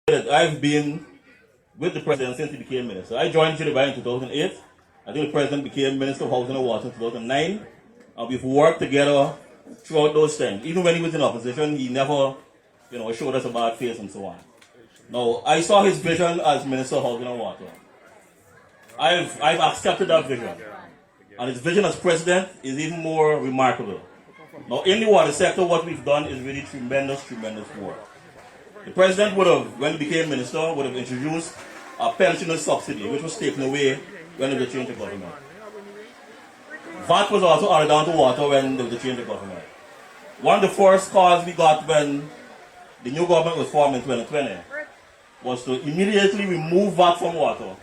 I've been with the president since he became minister. I joined GWI in 2008. I think the president became Minister of Housing and Water in 2009. And we've worked together throughout those times. Even when he was in opposition, he never, showed us a bad face and so on. Now, I saw his vision as Minister of Housing and Water. I've accepted that vision. And his vision as president is even more remarkable. Now, in the water sector, what we've done is really tremendous, tremendous work. The president would have, when he became minister, would have introduced a pensioner subsidy, which was taken away when there was a change of government. VAT was also added down to water when there was a change of government. One of the first calls we got when the new government was formed in 2020 was to immediately remove VAT from water.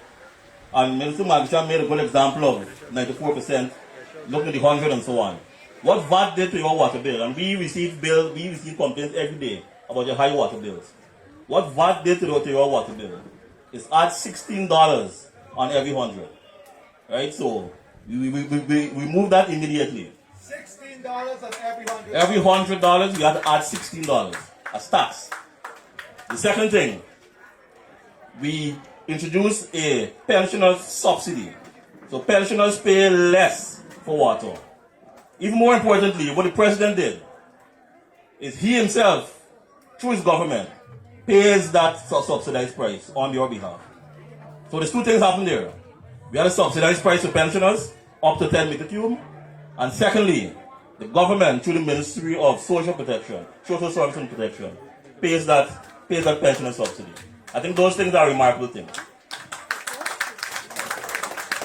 And Minister Magisha made a good example of 94%, looking at the 100 and so on. What VAT did to your water bill, and we receive complaints every day about your high water bills. What VAT did to your water bill is add $16 on every 100. Right? So we remove that immediately. $16 on every 100. Every $100 we have to add $16 as tax. The second thing, we introduce a pensioner subsidy. So pensioners pay less for water. Even more importantly, what the president did is he himself, through his government, pays that subsidized price on your behalf. So there's two things happen there. We had a subsidized price for pensioners up to 10 meter cube. And secondly, the government, through the Ministry of Social Service and Protection, pays that pensioner subsidy. I think those things are remarkable things.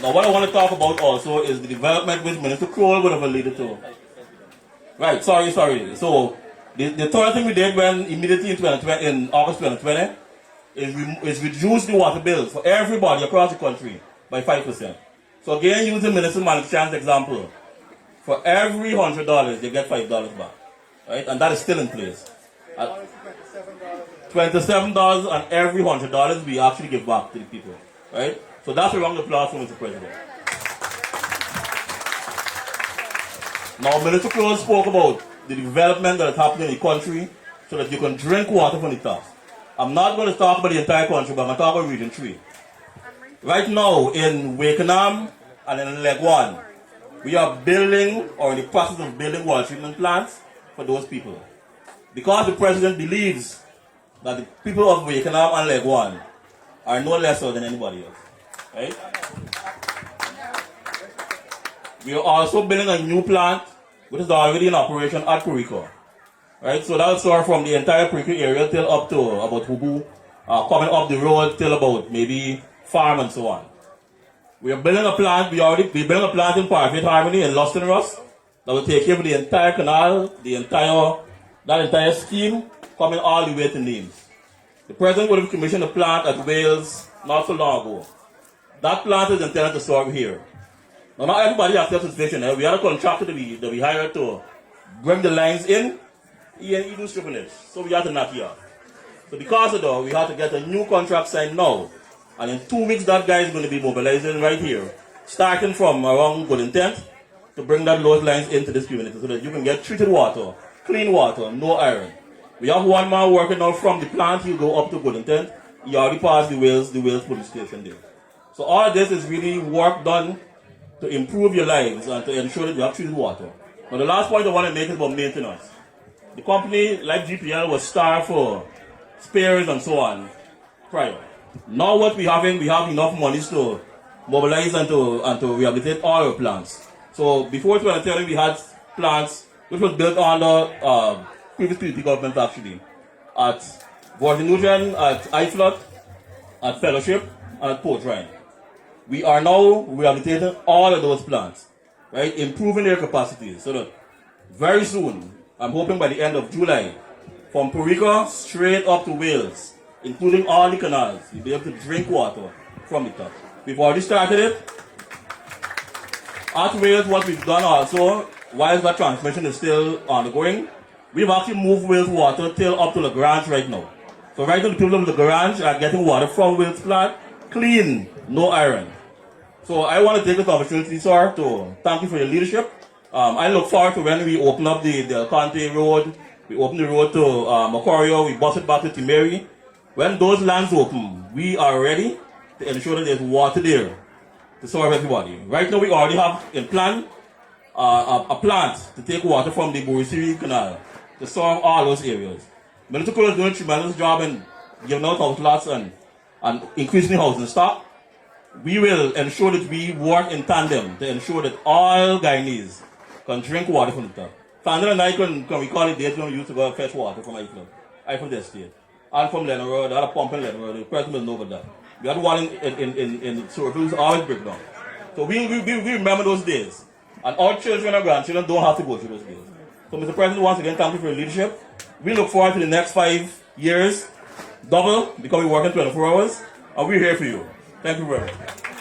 Now, what I want to talk about also is the development which Minister Kroll would have alluded to. Right, sorry. So, the third thing we did when immediately in August 2020 is reduce the water bills for everybody across the country by 5%. So again, using Minister Malik's example, for every $100 they get $5 back, right? And that is still in place. $27 on every $100 we actually give back to the people, right? So that's a round of applause for Mr. President. Now, Minister Kroll spoke about the development that is happening in the country so that you can drink water from the tap. I'm not going to talk about the entire country, but I'm going to talk about Region 3. Right now, in Wakenham and in Leg 1, we are building, or in the process of building, water treatment plants for those people. Because the President believes that the people of Wakenham and Leg 1 are no lesser than anybody else. Right? We are also building a new plant which is already in operation at Puriko. Right? So that will serve from the entire Puriko area till up to about Hubu, coming up the road till about maybe Farm and so on. We are building a plant, we're building a plant in Parfait Harmony in Luston Ross that will take care of the entire canal, that entire scheme, coming all the way to Nimes. The President would have commissioned a plant at Wales not so long ago. That plant is intended to serve here. Now, not everybody accepts this vision. We had a contractor that we hired to bring the lines in. He ain't even stripping it. So we had to knock it off. So because of that, we had to get a new contract signed now. And in 2 weeks, that guy is going to be mobilizing right here, starting from around Good Intent, to bring those lines into this community so that you can get treated water, clean water, no iron. We have one man working now from the plant. He'll go up to Good Intent. He already passed the Wales police station there. So all of this is really work done to improve your lives and to ensure that you have treated water. Now the last point I want to make is about maintenance. The company, like GPL, was starved for spares and so on prior. Now what we have enough money to mobilize and to rehabilitate all our plants. So before 2030 we had plants which was built under previous PDP government actually. At Vortinugen, at iFlood, at Fellowship, and at Port Ryan. We are now rehabilitating all of those plants, right? Improving their capacities so that very soon, I'm hoping by the end of July, from Puriko straight up to Wales, including all the canals, you'll be able to drink water from the tap. We've already started it. At Wales, what we've done also, while that transmission is still ongoing, we've actually moved Wales water till up to Lagrange right now. So right now the people of Lagrange are getting water from Wales plant, clean, no iron. So I want to take this opportunity, sir, to thank you for your leadership. I look forward to when we open up the Alcante Road, we open the road to Macorio, we bus it back to Timeri, When those lands open, we are ready to ensure that there's water there to serve everybody. Right now, we already have in plan a plant to take water from the Borisiri Canal to serve all those areas. Municipal is doing a tremendous job in giving out house lots and increasing the housing stock. We will ensure that we work in tandem to ensure that all Guyanese can drink water from the tap. Fandel and I can recall the days when we used to go fetch water from Iceland. I'm from the estate. I'm from Lennon Road, I had a pump in Lennon Road, the president will know about that. We had one in Surfers, always break down. So we remember those days. And our children and grandchildren don't have to go through those days. So Mr. President, once again, thank you for your leadership. We look forward to the next 5 years, double, because we're working 24 hours, and we're here for you. Thank you very much.